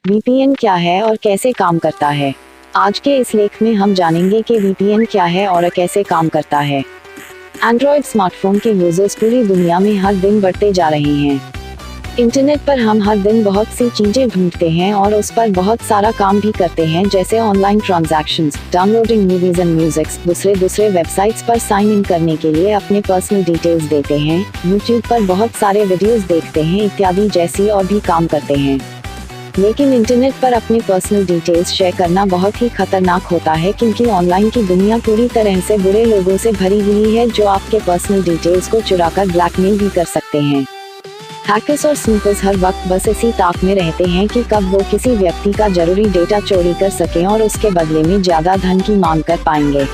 VPN क्या है और कैसे काम करता है? आज के इस लेख में हम जानेंगे कि वीपीएन क्या है और कैसे काम करता है। एंड्रॉयड स्मार्टफोन के यूजर्स पूरी दुनिया में हर दिन बढ़ते जा रहे हैं। इंटरनेट पर हम हर दिन बहुत सी चीजें ढूंढते हैं और उस पर बहुत सारा काम भी करते हैं, जैसे online transactions, downloading movies and musics, दूसरे वेबसाइट्स पर साइन इन करने के लिए अपने पर्सनल डिटेल्स देते हैं, यूट्यूब पर बहुत सारे वीडियोस देखते हैं इत्यादि जैसी और भी काम करते हैं। लेकिन इंटरनेट पर अपने पर्सनल डिटेल्स शेयर करना बहुत ही खतरनाक होता है, क्योंकि ऑनलाइन की दुनिया पूरी तरह से बुरे लोगों से भरी हुई है जो आपके पर्सनल डिटेल्स को चुराकर ब्लैकमेल भी कर सकते हैं। हैकर्स और स्नूपर्स हर वक्त बस इसी ताक में रहते हैं कि कब वो किसी व्यक्ति का जरूरी डेटा चोरी कर सकें और उसके बदले में ज्यादा धन की मांग कर पाएंगे।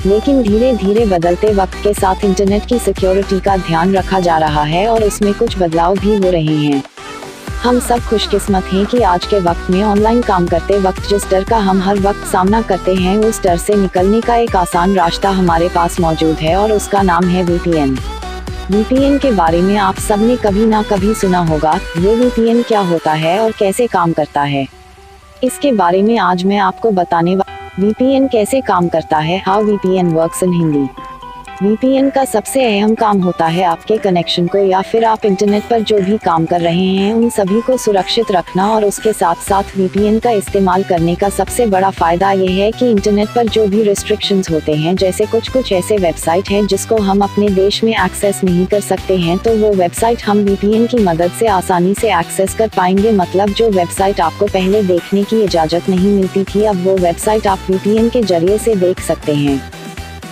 लेकिन धीरे धीरे बदलते वक्त के साथ इंटरनेट की सिक्योरिटी का ध्यान रखा जा रहा है और उसमें कुछ बदलाव भी हो रहे हैं। हम सब खुशकिस्मत हैं कि आज के वक्त में ऑनलाइन काम करते वक्त जिस डर का हम हर वक्त सामना करते हैं, उस डर से निकलने का एक आसान रास्ता हमारे पास मौजूद है और उसका नाम है वीपीएन। वीपीएन के बारे में आप सबने कभी ना कभी सुना होगा। ये वीपीएन क्या होता है और कैसे काम करता है, इसके बारे में आज मैं आपको बताने वीपीएन कैसे काम करता है, how VPN works in Hindi. VPN का सबसे अहम काम होता है आपके कनेक्शन को या फिर आप इंटरनेट पर जो भी काम कर रहे हैं उन सभी को सुरक्षित रखना, और उसके साथ साथ वीपीएन का इस्तेमाल करने का सबसे बड़ा फायदा ये है कि इंटरनेट पर जो भी रिस्ट्रिक्शंस होते हैं, जैसे कुछ ऐसे वेबसाइट हैं जिसको हम अपने देश में एक्सेस नहीं कर सकते हैं, तो वो वेबसाइट हम वीपीएन की मदद से आसानी से एक्सेस कर पाएंगे। मतलब जो वेबसाइट आपको पहले देखने की इजाजत नहीं मिलती थी, अब वो वेबसाइट आप वीपीएन के जरिए से देख सकते हैं।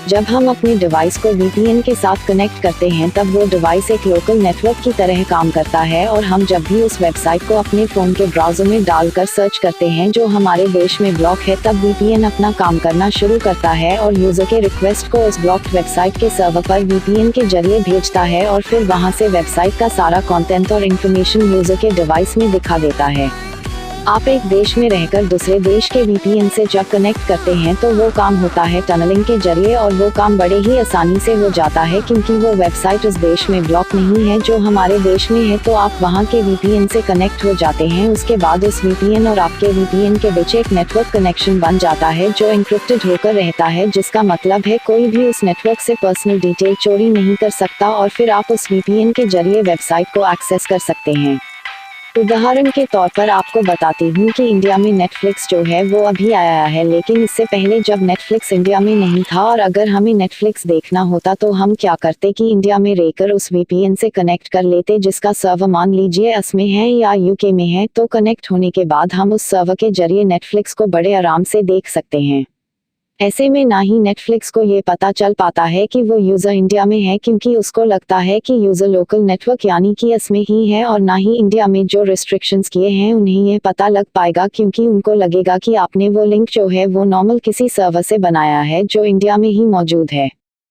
जब हम अपने डिवाइस को वीपीएन के साथ कनेक्ट करते हैं तब वो डिवाइस एक लोकल नेटवर्क की तरह काम करता है, और हम जब भी उस वेबसाइट को अपने फ़ोन के ब्राउज़र में डालकर सर्च करते हैं जो हमारे देश में ब्लॉक है, तब वीपीएन अपना काम करना शुरू करता है और यूज़र के रिक्वेस्ट को उस ब्लॉक्ड वेबसाइट के सर्वर पर वीपीएन के जरिए भेजता है, और फिर वहाँ से वेबसाइट का सारा कंटेंट और इन्फॉर्मेशन यूज़र के डिवाइस में दिखा देता है। आप एक देश में रहकर दूसरे देश के वीपीएन से जब कनेक्ट करते हैं तो वो काम होता है टनलिंग के जरिए, और वो काम बड़े ही आसानी से हो जाता है क्योंकि वो वेबसाइट उस देश में ब्लॉक नहीं है जो हमारे देश में है। तो आप वहाँ के वीपीएन से कनेक्ट हो जाते हैं। उसके बाद उस वीपीएन और आपके वीपीएन के बीच एक नेटवर्क कनेक्शन बन जाता है जो एन्क्रिप्टेड होकर रहता है, जिसका मतलब है कोई भी उस नेटवर्क से पर्सनल डिटेल चोरी नहीं कर सकता, और फिर आप उस वीपीएन के जरिए वेबसाइट को एक्सेस कर सकते हैं। उदाहरण के तौर पर आपको बताती हूँ कि इंडिया में नेटफ्लिक्स जो है वो अभी आया है, लेकिन इससे पहले जब नेटफ्लिक्स इंडिया में नहीं था और अगर हमें नेटफ्लिक्स देखना होता तो हम क्या करते कि इंडिया में रहकर उस वीपीएन से कनेक्ट कर लेते, जिसका सर्वर मान लीजिए US में है या UK में है। तो कनेक्ट होने के बाद हम उस सर्वर के जरिए नेटफ्लिक्स को बड़े आराम से देख सकते हैं। ऐसे में ना ही नेटफ्लिक्स को ये पता चल पाता है कि वो यूज़र इंडिया में है, क्योंकि उसको लगता है कि यूज़र लोकल नेटवर्क यानी कि US में ही है, और ना ही इंडिया में जो रिस्ट्रिक्शंस किए हैं उन्हें ये पता लग पाएगा, क्योंकि उनको लगेगा कि आपने वो लिंक जो है वो नॉर्मल किसी सर्वर से बनाया है जो इंडिया में ही मौजूद है।